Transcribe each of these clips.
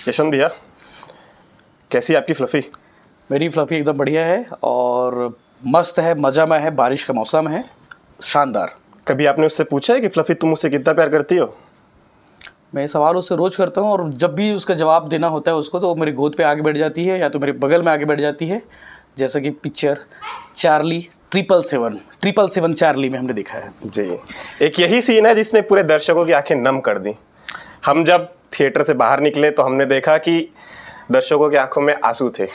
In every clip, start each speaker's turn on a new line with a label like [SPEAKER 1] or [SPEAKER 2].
[SPEAKER 1] यशवंत भैया, कैसी है आपकी फ्लफी?
[SPEAKER 2] मेरी फ्लफी एकदम बढ़िया है और मस्त है, मजा में है, बारिश का मौसम है, शानदार।
[SPEAKER 1] कभी आपने उससे पूछा है कि फ्लफी तुम मुझसे कितना प्यार करती हो?
[SPEAKER 2] मैं सवाल उससे रोज करता हूँ और जब भी उसका जवाब देना होता है उसको तो वो मेरी गोद पे आगे बैठ जाती है या तो मेरे बगल में आगे बैठ जाती है, जैसा कि पिक्चर चार्ली 777 चार्ली में हमने देखा है।
[SPEAKER 1] जी, एक यही सीन है जिसने पूरे दर्शकों की आंखें नम कर दी। हम जब थिएटर से बाहर निकले तो हमने देखा कि दर्शकों की आंखों में आंसू थे।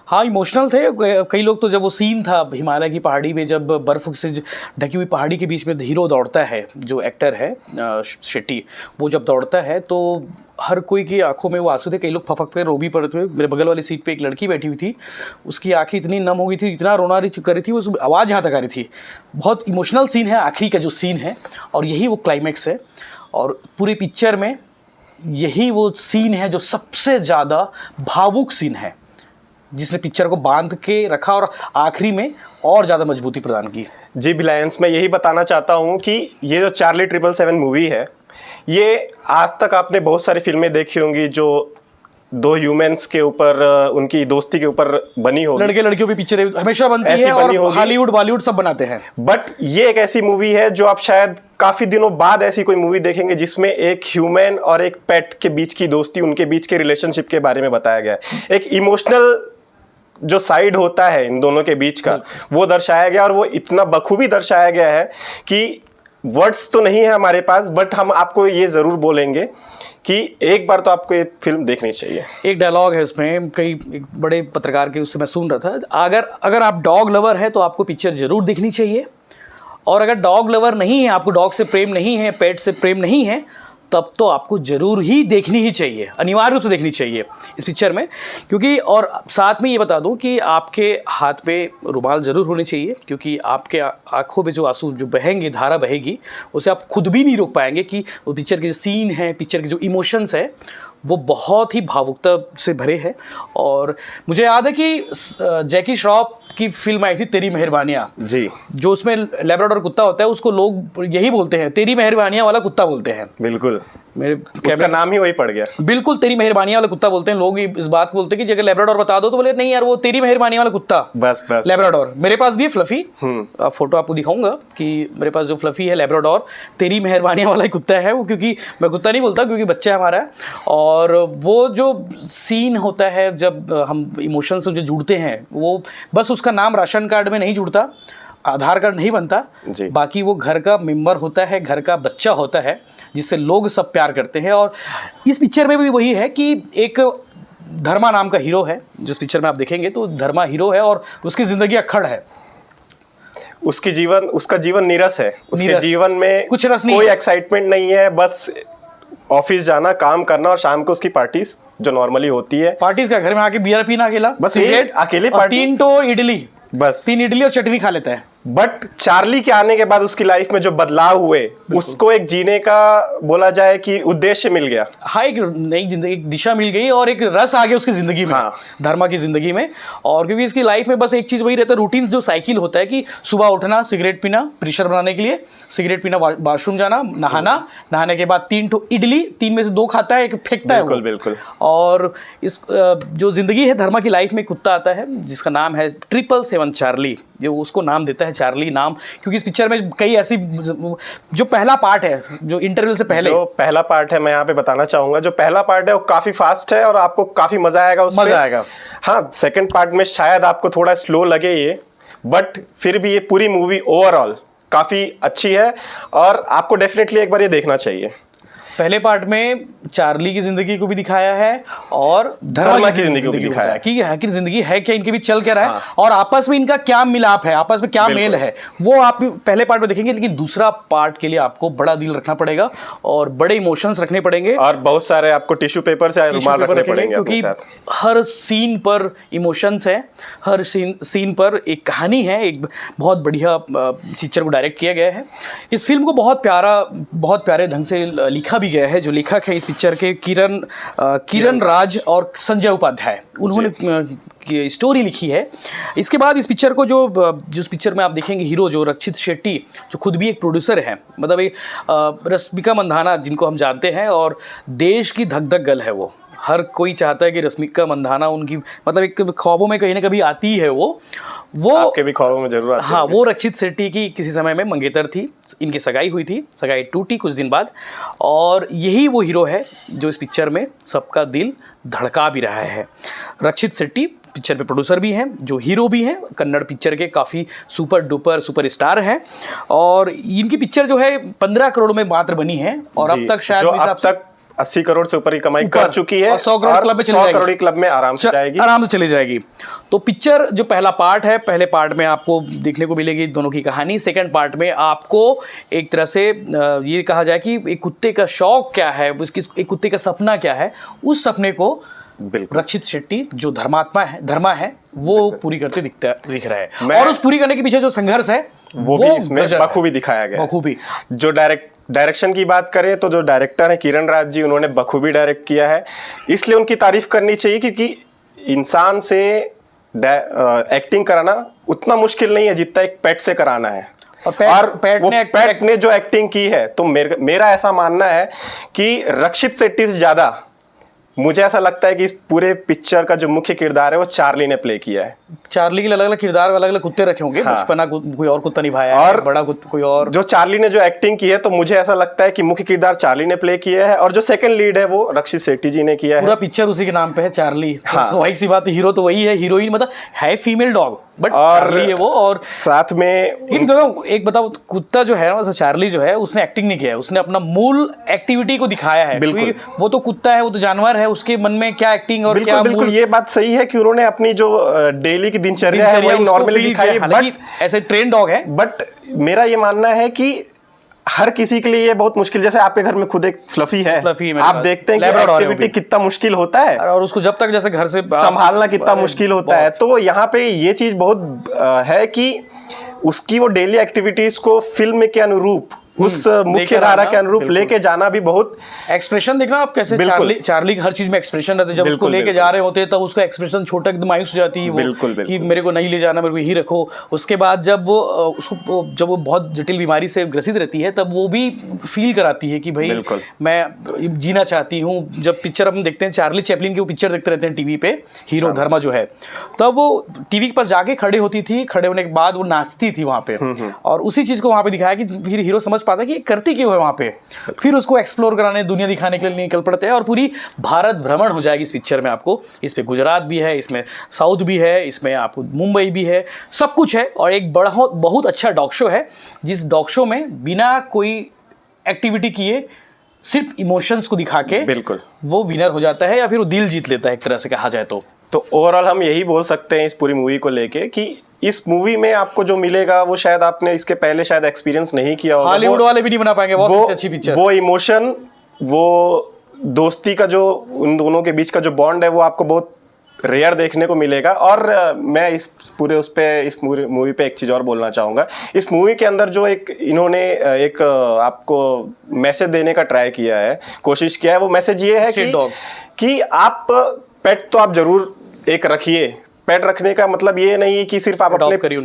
[SPEAKER 2] हाँ, इमोशनल थे कई लोग। तो जब वो सीन था हिमालय की पहाड़ी में, जब बर्फ़ से ढकी हुई पहाड़ी के बीच में हीरो दौड़ता है, जो एक्टर है शेट्टी, वो जब दौड़ता है तो हर कोई की आंखों में वो आंसू थे। कई लोग फपक पे रो भी पड़े थे। मेरे बगल वाली सीट पे एक लड़की बैठी हुई थी, उसकी आंखें इतनी नम हो गई थी, इतना रोना कर रही थी, वो आवाज़ यहाँ तक आ रही थी। बहुत इमोशनल सीन है, आखिरी का जो सीन है, और यही वो क्लाइमैक्स है। और पूरी पिक्चर में यही वो सीन है जो सबसे ज़्यादा भावुक सीन है, जिसने पिक्चर को बांध के रखा और आखिरी में और ज़्यादा मजबूती प्रदान की।
[SPEAKER 1] जी बिलायंस, मैं यही बताना चाहता हूँ कि ये जो चार्ली 777 मूवी है, ये आज तक आपने बहुत सारी फिल्में देखी होंगी जो दो ह्यूमंस के ऊपर, उनकी दोस्ती के ऊपर बनी होगी।
[SPEAKER 2] लड़के लड़कियों की पिक्चर हमेशा बनती है और हॉलीवुड बॉलीवुड सब बनाते हैं।
[SPEAKER 1] बट ये एक ऐसी मूवी है जो आप शायद काफी दिनों बाद ऐसी कोई मूवी देखेंगे जिसमें एक ह्यूमन और एक पेट के बीच की दोस्ती, उनके बीच के रिलेशनशिप के बारे में बताया गया है। एक इमोशनल जो साइड होता है इन दोनों के बीच का, वो दर्शाया गया, और वो इतना बखूबी दर्शाया गया है कि वर्ड्स तो नहीं है हमारे पास, बट हम आपको ये जरूर बोलेंगे कि एक बार तो आपको ये फिल्म देखनी चाहिए।
[SPEAKER 2] एक डायलॉग है उसमें, कई एक बड़े पत्रकार के, उससे मैं सुन रहा था, अगर आप डॉग लवर है तो आपको पिक्चर जरूर देखनी चाहिए, और अगर डॉग लवर नहीं है, आपको डॉग से प्रेम नहीं है, पेट से प्रेम नहीं है, तब तो आपको जरूर ही देखनी ही चाहिए, अनिवार्य रूप से देखनी चाहिए इस पिक्चर में। क्योंकि और साथ में ये बता दूं कि आपके हाथ पे रुमाल जरूर होने चाहिए, क्योंकि आपके आंखों पे जो आंसू जो बहेंगे, धारा बहेगी, उसे आप खुद भी नहीं रोक पाएंगे। कि वो पिक्चर के जो सीन है, पिक्चर के जो इमोशंस है, वो बहुत ही भावुकता से भरे हैं। और मुझे याद है कि जैकी श्रॉफ की फिल्म आई थी तेरी मेहरबानियाँ
[SPEAKER 1] जी,
[SPEAKER 2] जो उसमें लैब्राडोर कुत्ता होता है, उसको लोग यही बोलते हैं, तेरी मेहरबानियाँ वाला कुत्ता बोलते हैं।
[SPEAKER 1] बिल्कुल,
[SPEAKER 2] मेरे
[SPEAKER 1] उसका नाम ही वही पड़ गया।
[SPEAKER 2] बिल्कुल, तेरी मेहरबानियाँ वाला कुत्ता बोलते हैं लोग। इस बात को बोलते हैं कि अगर लैब्राडोर बता दो तो बोले नहीं यार, वो तेरी मेहरबानियाँ वाला कुत्ता,
[SPEAKER 1] बस
[SPEAKER 2] लैब्राडोर। मेरे पास भी है फ्लफी, फोटो आपको दिखाऊंगा कि मेरे पास जो फ्लफी है लैब्राडोर तेरी मेहरबानियाँ वाला ही कुत्ता है वो। क्योंकि मैं कुत्ता नहीं बोलता, क्योंकि बच्चा है हमारा। और वो जो सीन होता है जब हम इमोशन से जो जुड़ते हैं, वो बस उसका नाम राशन कार्ड में नहीं जुड़ता, आधार कार्ड नहीं बनता, बाकी वो घर का मेंबर होता है, घर का बच्चा होता है, जिससे लोग सब प्यार करते हैं। और इस पिक्चर में भी वही है कि एक धर्मा नाम का हीरो है, जिस पिक्चर में आप देखेंगे तो धर्मा हीरो है और उसकी ज़िंदगी अक्खड़ है।
[SPEAKER 1] उसका जीवन नीरस है। उसके जीवन में
[SPEAKER 2] कुछ रस नहीं,
[SPEAKER 1] कोई एक्साइटमेंट नहीं है, बस ऑफिस जाना, काम करना, और शाम को उसकी पार्टीज जो नॉर्मली होती है।
[SPEAKER 2] पार्टीज का घर में आके बियर पीना अकेला,
[SPEAKER 1] बस सिगरेट, अकेले पार्टी,
[SPEAKER 2] 3 तो इडली,
[SPEAKER 1] बस
[SPEAKER 2] 3 इडली और चटनी खा लेता है।
[SPEAKER 1] बट चार्ली के आने के बाद उसकी लाइफ में जो बदलाव हुए, उसको एक जीने का बोला जाए कि उद्देश्य मिल गया।
[SPEAKER 2] हाँ, एक नई जिंदगी, एक दिशा मिल गई और एक रस आ गया उसकी जिंदगी में। हाँ। धर्मा की जिंदगी में। और क्योंकि इसकी लाइफ में बस एक चीज वही रहता है, रूटीन जो साइकिल होता है कि सुबह उठना, सिगरेट पीना, प्रेशर बनाने के लिए सिगरेट पीना, वॉशरूम जाना, नहाना, नहाने के बाद 3 तो इडली, 3 में से 2 खाता है, 1 फेंकता है।
[SPEAKER 1] बिल्कुल बिल्कुल।
[SPEAKER 2] और इस जो जिंदगी है धर्मा की लाइफ में, कुत्ता आता है जिसका नाम है 777 चार्ली, जो उसको नाम देता है चार्ली नाम। क्योंकि इस पिक्चर में कई ऐसी, जो पहला पार्ट है, जो इंटरवल से पहले
[SPEAKER 1] जो पहला पार्ट है, मैं यहाँ पे बताना चाहूंगा, जो पहला पार्ट है वो काफी फास्ट है और आपको काफी मजा आएगा उसमें।
[SPEAKER 2] मजा आएगा।
[SPEAKER 1] हाँ, सेकंड पार्ट में शायद आपको थोड़ा स्लो लगे ये, बट फिर भी ये पूरी मूवी ओवरऑल काफी अच्छी है और आपको डेफिनेटली एक बार ये देखना चाहिए।
[SPEAKER 2] पहले पार्ट में चार्ली की जिंदगी को भी दिखाया है और धर्मा की जिंदगी को भी दिखाया है कि आखिर जिंदगी है क्या, इनके बीच चल क्या रहा है। हाँ। और आपस में इनका क्या मिलाप है, आपस में क्या मेल है, वो आप पहले पार्ट में देखेंगे। लेकिन दूसरा पार्ट के लिए आपको बड़ा दिल रखना पड़ेगा और बड़े इमोशंस रखने पड़ेंगे और
[SPEAKER 1] बहुत सारे आपको टिश्यू पेपर से रुमाल रखने पड़ेंगे,
[SPEAKER 2] क्योंकि हर सीन पर इमोशंस है, हर सीन पर एक कहानी है। एक बहुत बढ़िया पिक्चर को डायरेक्ट किया गया है। इस फिल्म को बहुत प्यारे ढंग से लिखा भी गया है। जो लेखक है इस पिक्चर के किरण राज और संजय उपाध्याय, उन्होंने स्टोरी लिखी है। इसके बाद इस पिक्चर को जिस पिक्चर में आप देखेंगे हीरो जो रक्षित शेट्टी, जो खुद भी एक प्रोड्यूसर है, मतलब एक रश्मिका मंदाना जिनको हम जानते हैं और देश की धक धक गर्ल है वो, हर कोई चाहता है कि रश्मिका मंदाना उनकी मतलब एक ख्वाबों में कहीं ना कभी आती है वो
[SPEAKER 1] आपके भी ख्वाबों में जरूर आती
[SPEAKER 2] हाँ,
[SPEAKER 1] होंगी।
[SPEAKER 2] वो रक्षित शेट्टी की किसी समय में मंगेतर थी, इनकी सगाई हुई थी, सगाई टूटी कुछ दिन बाद, और यही वो हीरो है जो इस पिक्चर में सबका दिल धड़का भी रहा है। रक्षित शेट्टी पिक्चर पे प्रोड्यूसर भी हैं, जो हीरो भी हैं, कन्नड़ पिक्चर के काफ़ी सुपर डुपर सुपर स्टार हैं, और इनकी पिक्चर जो है 15 करोड़ में मात्र बनी है, और अब तक शायद
[SPEAKER 1] जो
[SPEAKER 2] मेरे
[SPEAKER 1] अब
[SPEAKER 2] हिसाब से
[SPEAKER 1] तक 80 करोड़ से ऊपर की कमाई कर चुकी है,
[SPEAKER 2] और 100 करोड़ क्लब में चली
[SPEAKER 1] 100
[SPEAKER 2] जाएगी।
[SPEAKER 1] करोड़ क्लब में आराम से जाएगी।
[SPEAKER 2] आराम से चली जाएगी। तो पिक्चर जो पहला पार्ट है, पहले पार्ट में आपको देखने को मिलेगी दोनों की कहानी। सेकंड पार्ट में आपको एक तरह से ये कहा जाए कि एक कुत्ते का शौक क्या है, उसकी एक कुत्ते का सपना क्या है, उस सपने को
[SPEAKER 1] बिल्कुल
[SPEAKER 2] रक्षित शेट्टी जो धर्मा है वो पूरी करते दिख रहा है, और उस पूरी करने के पीछे जो संघर्ष है
[SPEAKER 1] वो भी इसमें बखूबी दिखाया गया है।
[SPEAKER 2] बखूबी।
[SPEAKER 1] जो डायरेक्शन की बात करें तो जो डायरेक्टर है किरण राज जी, उन्होंने बखूबी डायरेक्ट किया है, इसलिए उनकी तारीफ करनी चाहिए, क्योंकि इंसान से एक्टिंग कराना उतना मुश्किल नहीं है जितना एक पेट से कराना है। और पेट ने जो एक्टिंग की है, तो मेरा ऐसा मानना है कि रक्षित शेट्टी से ज्यादा मुझे ऐसा लगता है कि इस पूरे पिक्चर का जो मुख्य किरदार है वो चार्ली ने प्ले किया है।
[SPEAKER 2] चार्ली के अलग अलग किरदार, अलग अलग कुत्ते रखे होंगे।
[SPEAKER 1] हाँ।
[SPEAKER 2] बचपना कोई और कुत्ता निभाया है,
[SPEAKER 1] और
[SPEAKER 2] बड़ा कोई और।
[SPEAKER 1] जो चार्ली ने जो एक्टिंग की है, तो मुझे ऐसा लगता है कि मुख्य किरदार चार्ली ने प्ले किया है, और जो सेकंड लीड है वो रक्षित शेट्टी जी ने किया है।
[SPEAKER 2] पूरा पिक्चर उसी के नाम पे है, चार्ली।
[SPEAKER 1] हाँ।
[SPEAKER 2] तो वही सी बात है, हीरो तो वही है, हीरोइन मतलब है फीमेल डॉग, बट
[SPEAKER 1] और
[SPEAKER 2] चार्ली है वो। और
[SPEAKER 1] साथ में
[SPEAKER 2] एक बताओ, कुत्ता जो है ना, चार्ली जो है, उसने एक्टिंग नहीं किया है, उसने अपना मूल एक्टिविटी को दिखाया है।
[SPEAKER 1] बिल्कुल।
[SPEAKER 2] वो तो कुत्ता है, वो तो जानवर है, उसके मन में क्या एक्टिंग और क्या
[SPEAKER 1] बिल्कुल ये बात सही है कि उन्होंने अपनी जो डेली की दिनचर्या है वही नॉर्मली दिखाई है, बट
[SPEAKER 2] ऐसे ट्रेन डॉग है।
[SPEAKER 1] बट मेरा ये मानना है कि हर किसी के लिए ये बहुत मुश्किल, जैसे आपके घर में खुद एक फ्लफी है, आप देखते हैं कि एक्टिविटी कितना मुश्किल होता है,
[SPEAKER 2] और उसको जब तक जैसे घर से
[SPEAKER 1] संभालना कितना मुश्किल होता है। तो यहाँ पे ये चीज बहुत है कि उसकी वो डेली एक्टिविटीज को फिल्म के अनुरूप, उस मुख्य धारा के अनुरूप लेके जाना भी बहुत।
[SPEAKER 2] एक्सप्रेशन देखना आप कैसे, चार्ली हर चीज में एक्सप्रेशन रहते हैं। जब उसको लेके जा रहे होते हैं तब उसका एक्सप्रेशन छोटा एकदम मायूस हो जाती है,
[SPEAKER 1] बिल्कुल
[SPEAKER 2] कि मेरे को नहीं ले जाना, मेरे को यही रखो। उसके बाद जब वो बहुत जटिल बीमारी से ग्रसित रहती है, तब वो भी फील कराती है कि भाई मैं जीना चाहती हूँ। जब पिक्चर हम देखते हैं चार्ली चैपलिन की, वो पिक्चर देखते रहते हैं टीवी पे, हीरो धर्मा जो है, तब वो टीवी के पास जाके खड़े होती थी, खड़े होने के बाद वो नाचती थी वहां पे, और उसी चीज को वहां पे दिखाया कि फिर हीरो समझ पाता कि करती क्यों है वहां पे, फिर उसको एक्सप्लोर कराने, दुनिया दिखाने के लिए निकल पड़ते हैं, और पूरी भारत भ्रमण हो जाएगी इस पिक्चर में। आपको इसमें गुजरात भी है, इसमें साउथ भी है, इसमें आपको मुंबई भी है, सब कुछ है। और एक बहुत अच्छा डॉग शो है, जिस डॉग शो में बिना कोई एक्टिविटी किए सिर्फ इमोशंस को दिखा के
[SPEAKER 1] बिल्कुल
[SPEAKER 2] वो विनर हो जाता है, या फिर वो दिल जीत लेता है, एक तरह से कहा जाए तो
[SPEAKER 1] ओवरऑल हम यही बोल सकते हैं इस पूरी मूवी को लेके कि इस मूवी में आपको जो मिलेगा वो शायद आपने इसके पहले शायद एक्सपीरियंस नहीं किया होगा।
[SPEAKER 2] हॉलीवुड वाले भी नहीं बना पाएंगे। बहुत अच्छी पिक्चर।
[SPEAKER 1] वो इमोशन, वो दोस्ती का जो उन दोनों के बीच का जो बॉन्ड है, वो आपको बहुत रेयर देखने को मिलेगा। और मैं इस मूवी पे एक चीज और बोलना चाहूंगा। इस मूवी के अंदर जो इन्होंने एक आपको मैसेज देने का ट्राई किया है, कोशिश किया है, वो मैसेज ये है कि आप पेट तो आप जरूर एक रखिए। पेट रखने का मतलब ये नहीं है कि सिर्फ आप अपने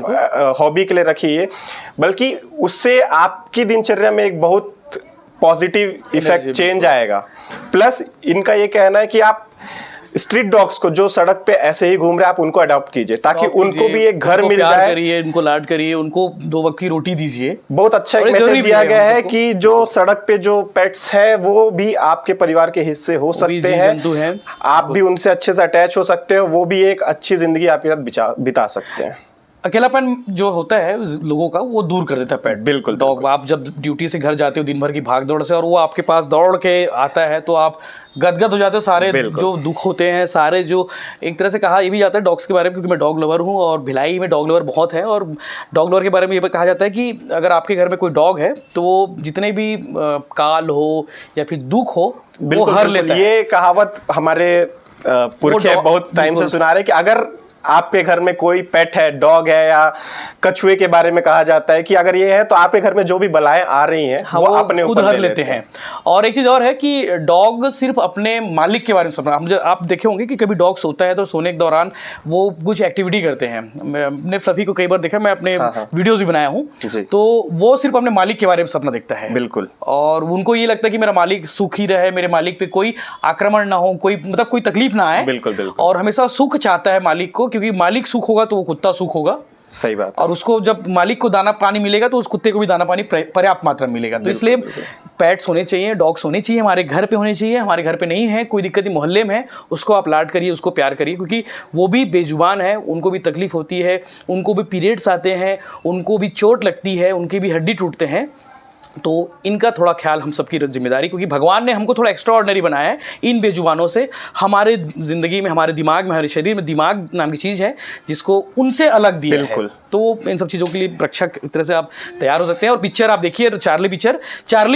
[SPEAKER 1] हॉबी के लिए रखिए, बल्कि उससे आपकी दिनचर्या में एक बहुत पॉजिटिव इफेक्ट चेंज आएगा। प्लस इनका ये कहना है कि आप स्ट्रीट डॉग्स को जो सड़क पे ऐसे ही घूम रहे हैं, आप उनको अडॉप्ट कीजिए, ताकि उनको भी एक घर मिल जाए।
[SPEAKER 2] करिए, उनको लाड करिए, उनको 2 वक्त की रोटी दीजिए।
[SPEAKER 1] बहुत अच्छा एक मैसेज दिया गया है कि जो सड़क पे जो पेट्स हैं वो भी आपके परिवार के हिस्से हो सकते हैं, आप भी उनसे अच्छे से अटैच हो सकते हो, वो भी एक अच्छी जिंदगी आपके साथ बिता सकते हैं।
[SPEAKER 2] अकेलापन जो होता है लोगों का, वो दूर कर देता है पेट।
[SPEAKER 1] बिल्कुल
[SPEAKER 2] डॉग। आप जब ड्यूटी से घर जाते हो दिन भर की भाग दौड़ से, और वो आपके पास दौड़ के आता है, तो आप गदगद हो जाते हो। सारे जो दुख होते हैं, सारे जो एक तरह से कहा ये भी जाता है डॉग्स के बारे में, क्योंकि मैं डॉग लवर हूँ और भिलाई में डॉग लवर बहुत है। और डॉग लवर के बारे में ये कहा जाता है कि अगर आपके घर में कोई डॉग है तो वो जितने भी काल हो या फिर दुख हो, वो हर लेता है।
[SPEAKER 1] ये कहावत हमारे पुरखे बहुत टाइम से सुना रहे कि अगर आपके घर में कोई पेट है, डॉग है या कछुए के बारे में कहा जाता है कि अगर ये है तो आपके घर में जो भी बलाएं आ रही हैं वो अपने
[SPEAKER 2] खुद
[SPEAKER 1] ऊपर
[SPEAKER 2] हर लेते हैं। और एक चीज और है कि डॉग सिर्फ अपने मालिक के बारे में सपना, आप देखे होंगे कि कभी डॉग सोता है तो सोने के दौरान वो कुछ एक्टिविटी करते हैं। मैंने फ्लफी को कई बार देखा, मैं अपने वीडियोज भी बनाया हूँ, तो वो सिर्फ अपने मालिक के बारे में सपना देखता है।
[SPEAKER 1] बिल्कुल।
[SPEAKER 2] और उनको ये लगता है कि मेरा मालिक सुखी रहे, मेरे मालिक पे कोई आक्रमण ना हो, कोई मतलब कोई तकलीफ ना आए।
[SPEAKER 1] बिल्कुल।
[SPEAKER 2] और हमेशा सुख चाहता है मालिक को, क्योंकि मालिक सुख होगा तो वो कुत्ता सुख होगा।
[SPEAKER 1] सही बात।
[SPEAKER 2] और उसको जब मालिक को दाना पानी मिलेगा तो उस कुत्ते को भी दाना पानी पर्याप्त मात्रा में मिलेगा। तो इसलिए पेट्स होने चाहिए, डॉग्स होने चाहिए, हमारे घर पे होने चाहिए। हमारे घर पे नहीं है, कोई दिक्कत नहीं, मोहल्ले में है, उसको आप लाड करिए, उसको प्यार करिए, क्योंकि वो भी बेजुबान है, उनको भी तकलीफ होती है, उनको भी पीरियड्स आते हैं, उनको भी चोट लगती है, उनकी भी हड्डी टूटते हैं। तो इनका थोड़ा ख्याल हम सबकी जिम्मेदारी, क्योंकि भगवान ने हमको थोड़ा एक्स्ट्रा ऑर्डिनरी बनाया है इन बेजुबानों से। हमारे जिंदगी में, हमारे दिमाग में, हमारे शरीर में दिमाग नाम की चीज़ है जिसको उनसे अलग दिया है। तो इन सब चीज़ों के लिए रक्षक एक तरह से आप तैयार हो सकते हैं। और पिक्चर आप देखिए, चार्ली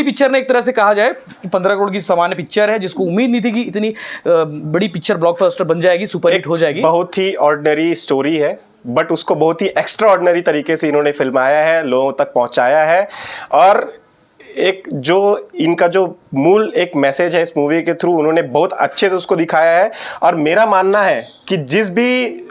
[SPEAKER 2] पिक्चर ने एक तरह से कहा जाए 15 करोड़ की सामान्य पिक्चर है, जिसको उम्मीद नहीं थी कि इतनी बड़ी पिक्चर ब्लॉकबस्टर बन जाएगी, सुपरहिट हो जाएगी।
[SPEAKER 1] बहुत ही ऑर्डिनरी स्टोरी है, बट उसको बहुत ही एक्स्ट्रा ऑर्डिनरी तरीके से इन्होंने फिल्माया है, लोगों तक पहुंचाया है। और एक जो इनका जो मूल एक मैसेज है इस मूवी के थ्रू, उन्होंने बहुत अच्छे से उसको दिखाया है। और मेरा मानना है कि जिन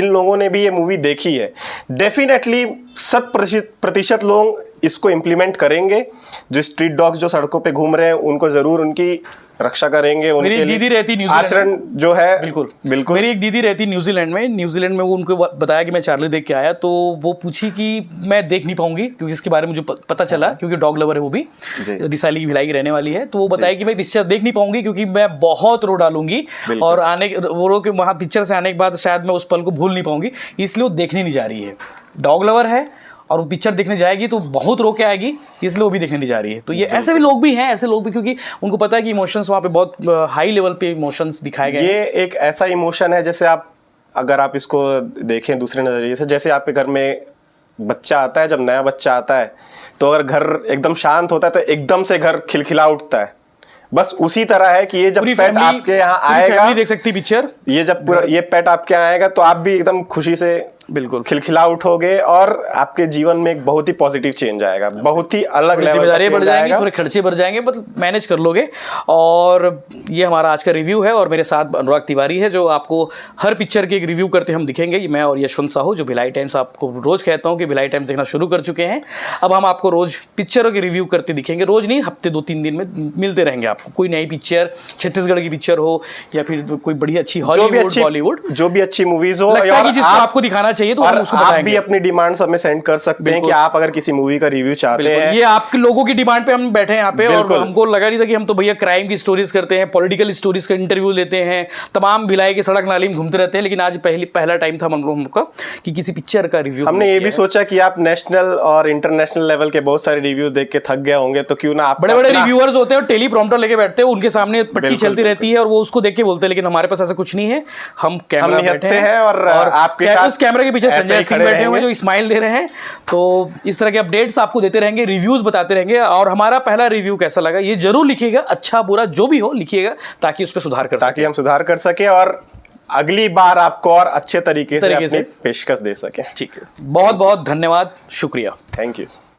[SPEAKER 1] लोगों ने भी ये मूवी देखी है, डेफिनेटली 100% लोग इसको इम्प्लीमेंट करेंगे। जो स्ट्रीट डॉग्स जो सड़कों पे घूम रहे हैं उनको जरूर उनकी रक्षा करेंगे।
[SPEAKER 2] मेरी एक दीदी रहती
[SPEAKER 1] आचरण जो है,
[SPEAKER 2] बिल्कुल। मेरी एक दीदी रहती न्यूजीलैंड में वो उनको बताया कि मैं चार्ली देख के आया, तो वो पूछी कि मैं देख नहीं पाऊंगी, क्योंकि इसके बारे में मुझे पता चला, क्योंकि डॉग लवर है वो भी, रिसाली की भिलाई की रहने वाली है। तो वो बताया कि मैं पिक्चर देख नहीं पाऊंगी क्योंकि मैं बहुत रो डालूंगी, और वो रो के वहाँ पिक्चर से आने के बाद शायद मैं उस पल को भूल नहीं पाऊंगी, इसलिए वो देखने नहीं जा रही है। डॉग लवर है और वो पिक्चर देखने जाएगी तो बहुत रो के आएगी, इसलिए वो भी देखने नहीं जा रही है। तो ये ऐसे भी लोग भी हैं, क्योंकि उनको पता है कि इमोशंस वहाँ पे बहुत हाई लेवल पे इमोशंस दिखाए गए।
[SPEAKER 1] ये एक ऐसा इमोशन है, जैसे अगर आप इसको देखें दूसरे नजरिए से, जैसे आपके घर में बच्चा आता है, जब नया बच्चा आता है तो अगर घर एकदम शांत होता है तो एकदम से घर खिलखिला उठता है। बस उसी तरह है कि ये जब पेट आपके यहाँ आएगा,
[SPEAKER 2] देख सकती पिक्चर,
[SPEAKER 1] ये जब पूरा ये पेट आपके यहाँ आएगा तो आप भी एकदम खुशी से
[SPEAKER 2] बिल्कुल
[SPEAKER 1] खिलखिला उठोगे, और आपके जीवन में एक बहुत ही पॉजिटिव चेंज आएगा, बहुत ही अलग लेवल
[SPEAKER 2] जिम्मेदारी बढ़ जाएगी, थोड़े खर्चे बढ़ जाएंगे, पर मैनेज कर लोगे। और ये हमारा आज का रिव्यू है, और मेरे साथ अनुराग तिवारी है, जो आपको हर पिक्चर के एक रिव्यू करते हम दिखेंगे। मैं और यशवंत साहू, जो भिलाई टाइम्स, आपको रोज कहता हूँ कि भिलाई टाइम्स देखना शुरू कर चुके हैं। अब हम आपको रोज पिक्चरों के रिव्यू करते दिखेंगे, रोज नहीं, हफ्ते 2-3 दिन में मिलते रहेंगे आपको। कोई नई पिक्चर, छत्तीसगढ़ की पिक्चर हो या फिर कोई बड़ी अच्छी हॉलीवुड, बॉलीवुड,
[SPEAKER 1] जो भी अच्छी मूवीज हो,
[SPEAKER 2] जिसको आपको दिखाना चाहिए तो हम उसको
[SPEAKER 1] आप भी अपनी डिमांड्स हमें सेंड कर सकते हैं कि आप अगर किसी मूवी का रिव्यू चाहते हैं।
[SPEAKER 2] ये आपके लोगों की डिमांड पे हम बैठे हैं यहाँ पे, और हमको लगा नहीं था कि हम तो भैया क्राइम की स्टोरीज करते हैं, पॉलिटिकल स्टोरीज का इंटरव्यू लेते हैं, तमाम भिलाई के सड़क नाली में घूमते रहते हैं, लेकिन आज पहला टाइम था हम लोगों का कि किसी पिक्चर का रिव्यू।
[SPEAKER 1] हमने ये भी सोचा कि आप नेशनल और इंटरनेशनल लेवल के बहुत सारे रिव्यूज देख के थक गए होंगे, तो क्यों ना आप,
[SPEAKER 2] बड़े बड़े रिव्यूअर्स होते हैं और टेलीप्रॉम्प्टर लेके बैठते हैं, उनके सामने पट्टी चलती रहती है और वो उसको देख के बोलते हैं, लेकिन हमारे पास ऐसा कुछ नहीं है। हम कैमरा बैठे हैं और आपके साथ उस कैमरे के पीछे संजय सिंह बैठे हुए जो स्माइल दे रहे हैं। तो इस तरह के अपडेट्स आपको देते रहेंगे, रिव्यूज बताते रहेंगे। और हमारा पहला रिव्यू कैसा लगा ये जरूर लिखिएगा, अच्छा बुरा जो भी हो लिखिएगा, ताकि उस पर सुधार कर
[SPEAKER 1] ताकि हम सुधार कर सके और अगली बार आपको और अच्छे तरीके से पेशकश दे सके।
[SPEAKER 2] ठीक है, बहुत बहुत धन्यवाद, शुक्रिया,
[SPEAKER 1] थैंक यू।